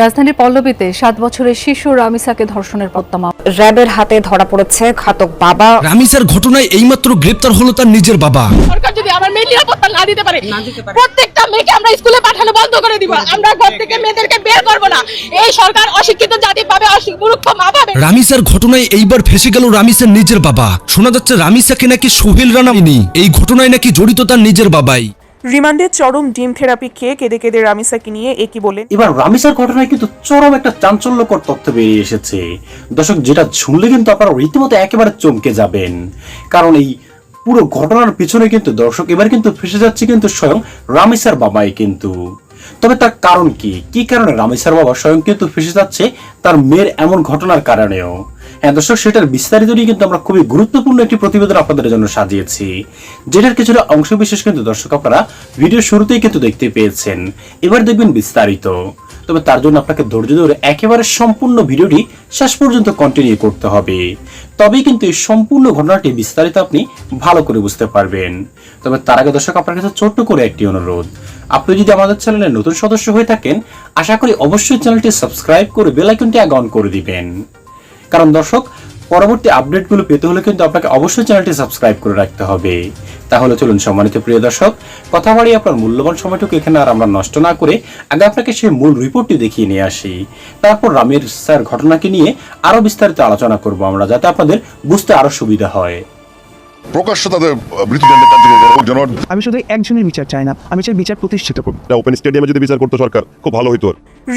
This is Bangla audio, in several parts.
রাজধানীর পল্লবীতে 7 বছরের শিশু রামিসাকে ধর্ষণের প্রত্যামা। র্যাবের হাতে ধরা পড়েছে ঘাতক বাবা। রামিসার ঘটনায় এইমাত্র গ্রেপ্তার হলো তার নিজের বাবা। সরকার যদি আমার মেয়ের নিরাপত্তা না দিতে পারে, প্রত্যেকটা মেয়েকে আমরা স্কুলে পাঠানো বন্ধ করে দিব। আমরা ঘর থেকে মেয়েদেরকে বের করব না। এই সরকার অশিক্ষিত জাতি পাবে, মূর্খ মা পাবে। রামিসার ঘটনায় এইবার ফেসে গেল রামিসার নিজের বাবা। শোনা যাচ্ছে রামিসাকে নাকি সোহেল রানা এই ঘটনায় নাকি জড়িত তার নিজের বাবাই। রিমান্ডে চরম ডিম থেরাপি খেয়ে কেঁদে কেঁদে রামিসাকে নিয়ে একই বলেন। এবার রামিসার ঘটনায় কিন্তু চরম একটা চাঞ্চল্যকর তথ্য বেরিয়ে এসেছে। দর্শক, যেটা শুনলে কিন্তু আপনারা রীতিমতো একেবারে চমকে যাবেন, কারণ এই পুরো ঘটনার পিছনে কিন্তু দর্শক এবার কিন্তু ফেসে যাচ্ছে কিন্তু স্বয়ং রামিসার বাবাই কিন্তু। তবে তার কারণ কি কারণে রামিসার বাবা স্বয়ং কিন্তু ফেসে যাচ্ছে তার মেয়ের এমন ঘটনার কারণেও। হ্যাঁ দর্শক, সেটার বিস্তারিত নিয়ে কিন্তু আমরা খুবই গুরুত্বপূর্ণ একটি প্রতিবেদন আপনাদের জন্য সাজিয়েছি, যেটার কিছুটা অংশ বিশেষ কিন্তু দর্শক আপনারা ভিডিও শুরুতেই কিন্তু দেখতে পেয়েছেন। এবার দেখবেন বিস্তারিত। তবে তার জন্য আপনাকে ধৈর্য ধরে একেবারে সম্পূর্ণ ভিডিওটি শেষ পর্যন্ত কন্টিনিউ করতে হবে, তবেই কিন্তু এই সম্পূর্ণ ঘটনাটি বিস্তারিত আপনি ভালো করে বুঝতে পারবেন। তবে তার আগে দর্শক আপনার কাছে ছোট্ট করে একটি অনুরোধ, আপনি যদি আমাদের চ্যানেলের নতুন সদস্য হয়ে থাকেন, আশা করি অবশ্যই চ্যানেলটি সাবস্ক্রাইব করে বেল আইকনটি আগে অন করে দিবেন। কারণ দর্শক, পরবর্তী আপডেটগুলো পেতে হলে কিন্তু আপনাকে অবশ্যই চ্যানেলটি সাবস্ক্রাইব করে রাখতে হবে। তাহলে চলুন সম্মানিত প্রিয় দর্শক, কথা বাড়িয়ে আপনার মূল্যবান সময়টুকু এখানে আর আমরা নষ্ট না করে আগে আপনাকে সেই মূল রিপোর্টটি দেখিয়ে নিয়ে আসি। তারপর রামিসার ঘটনাকে নিয়ে আরো বিস্তারিত আলোচনা করব আমরা, যাতে আপনাদের বুঝতে আরো সুবিধা হয়। প্রকাশ্য তাদের মৃত্যুদণ্ডে কার্যকর করা হোক। আমি শুধু একজনের বিচার চাই না, আমি চাই বিচার প্রতিষ্ঠিত করব। ওপেন স্টেডিয়ামে যদি বিচার করতো সরকার, খুব ভালো হতো।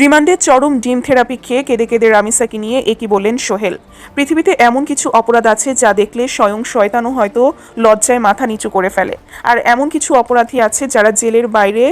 রিমান্ডে চরম ডিম থেরাপি খেয়ে কেঁদে কেঁদে রামিসাকে নিয়ে একই বললেন সোহেল। পৃথিবীতে এমন কিছু অপরাধ আছে যা দেখলে স্বয়ং শয়তানও হয়তো লজ্জায় মাথা নিচু করে ফেলে, আর এমন কিছু অপরাধী আছে যারা জেলের বাইরে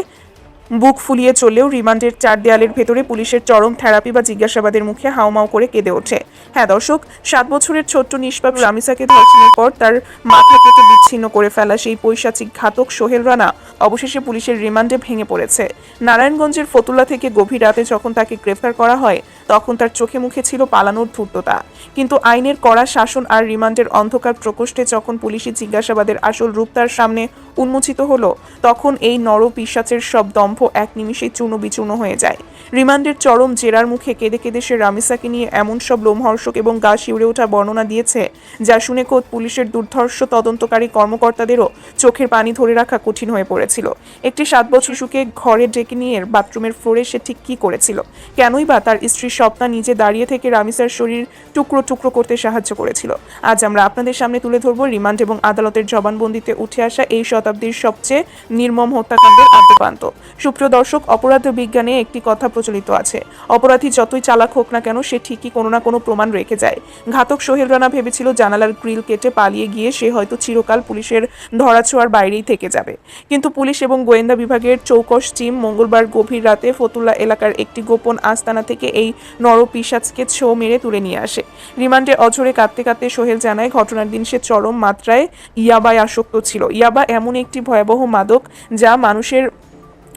বুক ফুলিয়ে চললেও রিমান্ডের 4 দেয়ালের ভেতরে পুলিশের চরম থেরাপি বা জিজ্ঞাসাবাদের মুখে হাউমাউ করে কেঁদে ওঠে। হ্যাঁ দর্শক, 7 বছরের ছোট্ট নিষ্পাপ রামিসাকে ধর্ষণের পর তার মাথা কেটে বিচ্ছিন্ন করে ফেলা সেই পৈশাচিক ঘাতক সোহেল রানা অবশেষে পুলিশের রিমান্ডে ভেঙে পড়েছে। নারায়ণগঞ্জের ফতুল্লা থেকে গভীর রাতে যখন তাকে গ্রেফতার করা হয়, তখন তার চোখে মুখে ছিল পালানোর ধূর্ততা। কিন্তু আইনের কড়া শাসন আর রিমান্ডের অন্ধকার প্রকোষ্ঠে যখন পুলিশি জিজ্ঞাসাবাদের আসল রূপ তার সামনে উন্মোচিত হলো, তখন এই নর পিশাচের সব দম্ভ এক নিমিষেই চূর্ণ বিচূর্ণ হয়ে যায়। রিমান্ডের চরম জেরার মুখে কেঁদে কেঁদে সে রামিসাকে নিয়ে এমন সব লোমহর্ষক এবং গা শিউরে ওঠা বর্ণনা দিয়েছে, যা শুনে খোদ পুলিশের দুর্ধর্ষ তদন্তকারী কর্মকর্তাদেরও চোখের পানি ধরে রাখা কঠিন হয়ে পড়েছিল। একটি 7 বছর শিশুকে ঘরে ডেকে নিয়ে বাথরুমের ফ্লোরে সে ঠিক কী করেছিল? কেনই বা তার স্ত্রী স্বপ্না নিজে দাঁড়িয়ে থেকে রামিসার শরীর টুকরো টুকরো করতে সাহায্য করেছিল? আজ আমরা আপনাদের সামনে তুলে ধরব রিমান্ড এবং আদালতের জবানবন্দিতে উঠে আসা এই শতাব্দীর সবচেয়ে নির্মম হত্যাকাণ্ডের আদ্যপান্ত। সুপ্রিয় দর্শক, অপরাধ বিজ্ঞানে একটি কথা প্রচলিত আছে, অপরাধী যতই চালাক হোক না কেন, সে ঠিকই কোনো না কোনো প্রমাণ রেখে যায়। ঘাতক সোহেল রানা ভেবেছিল জানালার গ্রিল কেটে পালিয়ে গিয়ে সে হয়তো চিরকাল পুলিশের ধরাছোঁয়ার বাইরেই থেকে যাবে। কিন্তু পুলিশ এবং গোয়েন্দা বিভাগের চৌকস টিম মঙ্গলবার গভীর রাতে ফতুল্লা এলাকার একটি গোপন আস্তানা থেকে এই নরপিশাচকে ছো মেরে তুলে নিয়ে আসে। রিমান্ডে অঝরে কাঁদতে কাঁদতে সোহেল জানায়, ঘটনার দিন সে চরম মাত্রায় ইয়াবায় আসক্ত ছিল। ইয়াবা এমন একটি ভয়াবহ মাদক যা মানুষের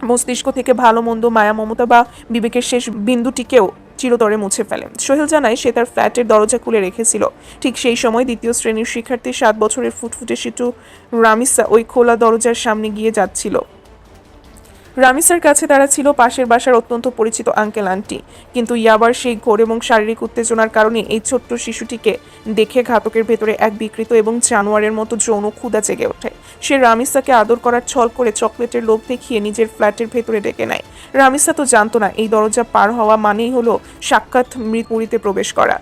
মস্তিষ্ক থেকে ভালো মন্দ, মায়া, মমতা বা বিবেকের শেষ বিন্দুটিকেও চিরতরে মুছে ফেলে। সোহেল জানায়, সে তার ফ্ল্যাটের দরজা খুলে রেখেছিল। ঠিক সেই সময় 2য় শ্রেণীর শিক্ষার্থী 7 বছরের ফুটফুটে শিশু রামিসা ওই খোলা দরজার সামনে গিয়ে যাচ্ছিল। রামিসার কাছে তারা ছিল পাশের বাসার অত্যন্ত পরিচিত আঙ্কেল আন্টি, কিন্তু ইয়াবার সেই ঘোর এবং শারীরিক উত্তেজনার কারণে এই ছোট্ট শিশুটিকে দেখে ঘাতকের ভেতরে এক বিকৃত এবং জানোয়ারের মতো যৌন ক্ষুধা জেগে ওঠে। সে রামিসাকে আদর করার ছল করে চকলেটের লোভ দেখিয়ে নিজের ফ্ল্যাটের ভেতরে ডেকে নেয়। রামিসা তো জানতো না এই দরজা পার হওয়া মানেই হলো সাক্ষাৎ মৃত্যুরিতে প্রবেশ করা।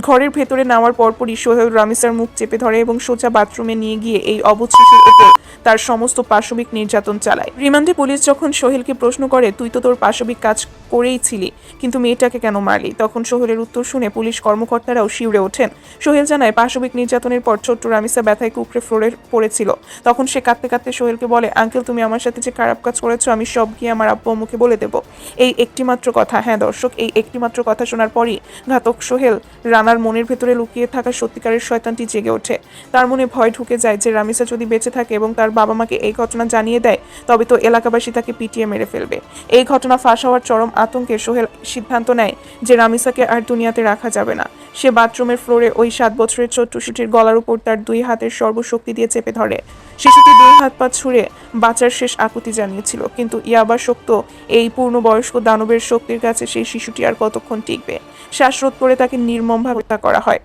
ঘরের ভেতরে নেওয়ার পরপরই সোহেল রামিসার মুখ চেপে ধরে এবং সোজা বাথরুমে নিয়ে গিয়ে এই অবুঝ শিশুর উপর তার সমস্ত পাশবিক নির্যাতন চালায়। রিমান্ডে পুলিশ যখন সোহেলকে প্রশ্ন করে, তুই তো তোর পাশবিক কাজ করেই ছিলি, কিন্তু মেয়েটাকে কেন মারলি? তখন সোহেলের উত্তর শুনে পুলিশ কর্মকর্তারাও শিউরে ওঠেন। সোহেল জানায়, পাশবিক নির্যাতনের পর ছোট্ট রামিসা ব্যথায় কুকড়ে ফ্লোরে পড়েছিল। তখন সে কাঁদতে কাঁদতে সোহেলকে বলে, আঙ্কেল তুমি আমার সাথে যে খারাপ কাজ করেছো আমি সব গিয়ে আমার আব্বু আম্মুকে বলে দেবো। এই একটিমাত্র কথা, হ্যাঁ দর্শক, এই একটিমাত্র কথা শোনার পরই ঘাতক সোহেল রানার মনের ভেতরে লুকিয়ে থাকা সত্যিকারের শয়তানটি জেগে ওঠে। তার মনে ভয় ঢুকে যায় যে রামিসা যদি বেঁচে থাকে এবং তার বাবা মাকে এই ঘটনা জানিয়ে দেয়, তবে তো এলাকাবাসী তাকে পিটিয়ে মেরে ফেলবে। এই ঘটনা ফাঁস হওয়ার চরম আতঙ্কে সোহেল সিদ্ধান্ত নেয় যে রামিসাকে আর দুনিয়াতে রাখা যাবে না। সে বাথরুমের ফ্লোরে ওই 7 বছরের ছোট্ট শিশুটির গলার উপর তার 2 হাতের সর্বশক্তি দিয়ে চেপে ধরে। শিশুটি 2 হাত পা ছুঁড়ে বাঁচার শেষ আকুতি জানিয়েছিল, কিন্তু ইয়াবাসক্ত এই পূর্ণবয়স্ক দানবের শক্তির কাছে সেই শিশুটি আর কতক্ষণ টিকবে। শ্বাসরোধ করে তাকে নির্মমভাবে হত্যা করা হয়।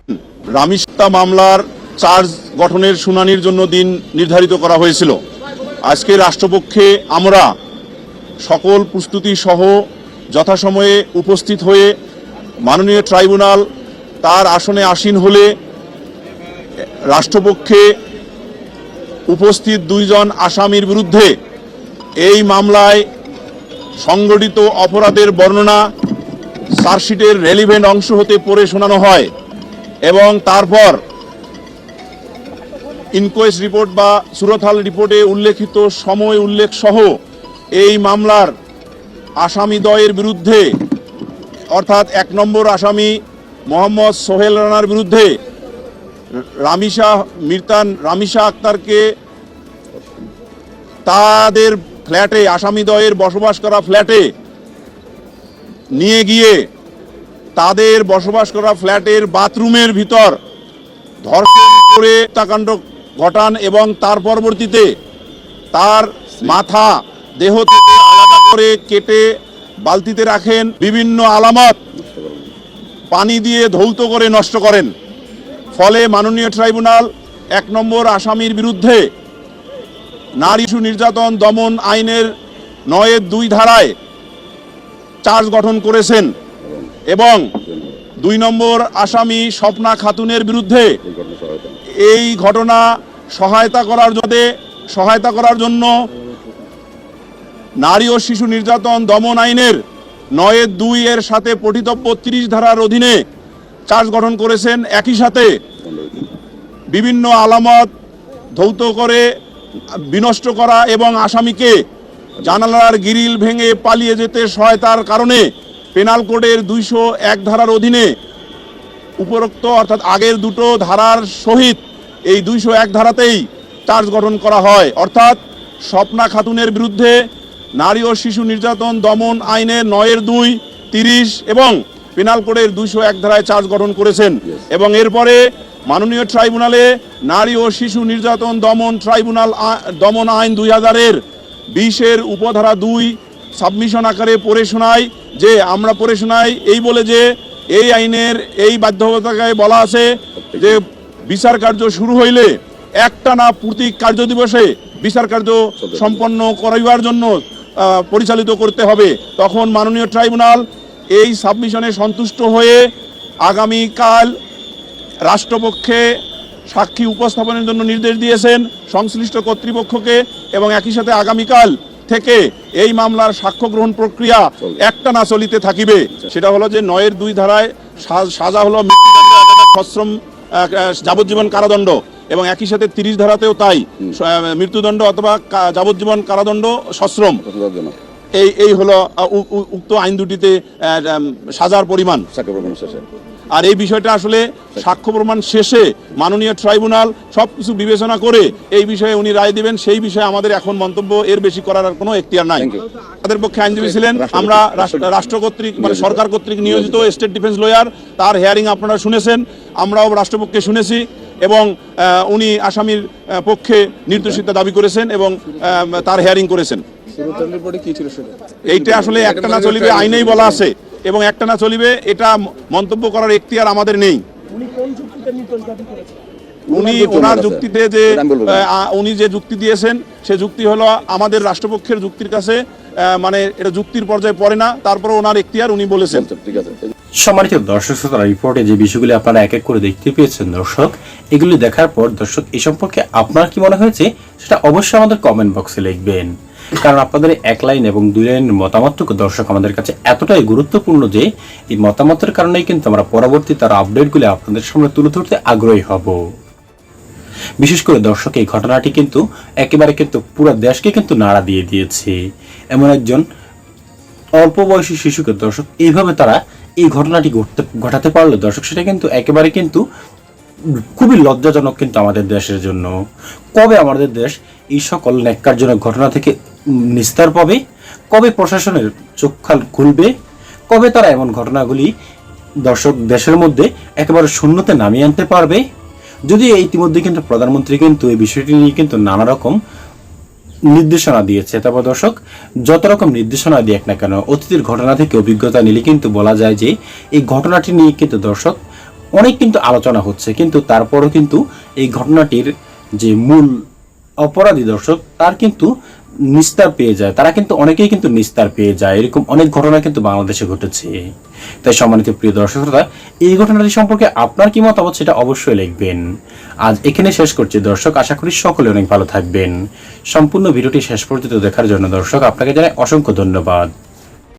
রামিস হত্যা মামলার চার্জ গঠনের শুনানির জন্য দিন নির্ধারিত করা হয়েছিল। আজকে রাষ্ট্রপক্ষে আমরা সকল প্রস্তুতি সহ যথাসময়ে উপস্থিত হয়ে মাননীয় ট্রাইব্যুনাল তার আসনে আসীন হলে রাষ্ট্রপক্ষে উপস্থিত 2 জন আসামির বিরুদ্ধে এই মামলায় সংগঠিত অপরাধের বর্ণনা চার্জশিটের রেলিভেন্ট অংশ হতে পড়ে শোনানো হয় এবং তারপর ইনকোয়েস্ট রিপোর্ট বা সুরতহাল রিপোর্টে উল্লেখিত সময় উল্লেখ সহ এই মামলার আসামিদ্বয়ের বিরুদ্ধে অর্থাৎ 1 নম্বর আসামি মোহাম্মদ সোহেল রানার বিরুদ্ধে রামিসা আক্তারকে তাদের ফ্ল্যাটে আসামিদ্বয়ের বসবাস করা ফ্ল্যাটে নিয়ে গিয়ে তাদের বসবাস করা ফ্ল্যাটের বাথরুমের ভিতর ধর্ষণ করে হত্যাকাণ্ড ঘটান এবং তার পরবর্তীতে তার মাথা দেহ থেকে আলাদা করে কেটে বালতিতে রাখেন, বিভিন্ন আলামত পানি দিয়ে ধৌত করে নষ্ট করেন। ফলে মাননীয় ট্রাইব্যুনাল 1 নম্বর আসামির বিরুদ্ধে নারী শিশু নির্যাতন দমন আইনের 9(2) ধারায় চার্জ গঠন করেছেন এবং 2 নম্বর আসামি স্বপ্না খাতুনের বিরুদ্ধে এই ঘটনা সহায়তা করার জন্য নারী ও শিশু নির্যাতন দমন আইনের 9(2) এর সাথে পঠিতব্য 30 ধারার অধীনে চার্জ গঠন করেছেন। একই সাথে বিভিন্ন আলামত ধৌত করে বিনষ্ট করা এবং আসামিকে জানালার গ্রিল ভেঙে পালিয়ে যেতে সহায়তার কারণে পেনাল কোডের 201 ধারার অধীনে উপরোক্ত অর্থাৎ আগের 2 ধারার সহিত এই 201 ধারাতেই চার্জ গঠন করা হয়। অর্থাৎ স্বপ্না খাতুনের বিরুদ্ধে নারী ও শিশু নির্যাতন দমন আইনের 9(2), 30 এবং পেনাল কোডের 201 ধারায় চার্জ গঠন করেছেন এবং এরপরে মাননীয় ট্রাইব্যুনালে নারী ও শিশু নির্যাতন দমন আইন 2000-এর 20-এর উপধারা 2 সাবমিশন আকারে পড়ে শোনায় যে আমরা পড়ে শোনাই এই বলে যে এই আইনের এই বাধ্যবাধকতায় বলা আছে যে বিচার কার্য শুরু হইলে একটানা প্রতি কার্য দিবসে বিচার কার্য সম্পন্ন করাইবার জন্য পরিচালিত করতে হবে। তখন মাননীয় ট্রাইব্যুনাল এই সাবমিশনে সন্তুষ্ট হয়ে আগামীকাল রাষ্ট্রপক্ষে সাক্ষী উপস্থাপনের জন্য নির্দেশ দিয়েছেন সংশ্লিষ্ট কর্তৃপক্ষকে এবং একই সাথে আগামীকাল থেকে এই মামলার সাক্ষ্য গ্রহণ প্রক্রিয়া একটানা চলিতে থাকিবে। সেটা হলো যে 9(2) ধারায় সাজা হলো সশ্রম যাবজ্জীবন কারাদণ্ড এবং একই সাথে 30 ধারাতেও তাই মৃত্যুদণ্ড অথবা যাবজ্জীবন কারাদণ্ড সশ্রম। এই হলো উক্ত আইন দুটিতে সাজার পরিমাণ। আর এই বিষয়টা আসলে সাক্ষ্য প্রমাণ শেষে মাননীয় ট্রাইব্যুনাল সবকিছু বিবেচনা করে এই বিষয়ে উনি রায় দিবেন। সেই বিষয়ে আমাদের এখন মন্তব্য এর বেশি করার আর কোনো এখতিয়ার নাই। তাদের পক্ষে আইনজীবী ছিলেন আমরা রাষ্ট্র কর্তৃক মানে সরকার কর্তৃক নিয়োজিত স্টেট ডিফেন্স লয়ার, তার হেয়ারিং আপনারা শুনেছেন, আমরাও রাষ্ট্রপক্ষে শুনেছি এবং উনি আসামির পক্ষে নির্দোষিতা দাবি করেছেন এবং তার হেয়ারিং করেছেন। এইটা আসলে একটানা চলিবে আইনেই বলা আছে এবং একটানা চলিবে, এটা মন্তব্য করার এখতিয়ার আমাদের নেই। উনি ওনার যুক্তিতে যে উনি যে যুক্তি দিয়েছেন সে যুক্তি হলো আমাদের রাষ্ট্রপক্ষের যুক্তির কাছে মানে এটা যুক্তির পর্যায়ে পড়ে না, তারপরে ওনার এখতিয়ার উনি বলেছেন। সম্মানিত দর্শক শ্রোতা, রিপোর্টে যে বিষয়গুলি আপনারা এক এক করে দেখতে পেয়েছেন দর্শক, এগুলি দেখার পর দর্শক এই সম্পর্কে আপনার কি মনে হয়েছে সেটা অবশ্যই আমাদের কমেন্ট বক্সে লিখবেন, কারণ আপনাদের 1 লাইন এবং 2 লাইনের মতামতটুকু দর্শক আমাদের কাছে এতটাই গুরুত্বপূর্ণ যে এই মতামতের কারণেই কিন্তু আমরা পরবর্তী তার আপডেটগুলি আপনাদের সামনে তুলে ধরতে আগ্রহী হব। বিশেষ করে দর্শক এই ঘটনাটি কিন্তু একেবারে কিন্তু পুরো দেশকে কিন্তু নাড়া দিয়ে দিয়েছে। এমন একজন অল্প বয়সী শিশুকে দর্শক এইভাবে তারা এই ঘটনাটি ঘটাতে পারলো দর্শক, সেটা কিন্তু একেবারে কিন্তু খুবই লজ্জাজনক কিন্তু আমাদের দেশের জন্য। কবে আমাদের দেশ এই সকল ন্যাক্কারজনক ঘটনা থেকে নিস্তার পাবে, কবে প্রশাসনের চোখ খুলবে, কবে তারা এমন ঘটনাগুলি দর্শক দেশের মধ্যে একেবারে শূন্যতে নামিয়ে আনতে পারবে। যদিও ইতিমধ্যে কিন্তু প্রধানমন্ত্রী কিন্তু এই বিষয়টি নিয়ে কিন্তু নানা রকম নির্দেশনা দিয়েছে। তারপর দর্শক যত রকম নির্দেশনা দিক না কেন, অতীতের ঘটনা থেকে অভিজ্ঞতা নিলে কিন্তু বলা যায় যে এই ঘটনাটি নিয়ে কিন্তু দর্শক অনেক কিন্তু আলোচনা হচ্ছে, কিন্তু তারপরও কিন্তু এই ঘটনাটির যে মূল অপরাধী দর্শক তার কিন্তু নিস্তার পেয়ে যায়, তারা কিন্তু অনেকেই কিন্তু নিস্তার পেয়ে যায়। এরকম অনেক ঘটনা কিন্তু বাংলাদেশে ঘটেছে। তাই সম্মানিত প্রিয় দর্শক শ্রোতা, এই ঘটনাটি সম্পর্কে আপনার কি মতামত সেটা অবশ্যই লিখবেন। আজ এখানে শেষ করছি দর্শক, আশা করি সকলে অনেক ভালো থাকবেন। সম্পূর্ণ ভিডিওটি শেষ পর্যন্ত দেখার জন্য দর্শক আপনাকে জানাই অসংখ্য ধন্যবাদ।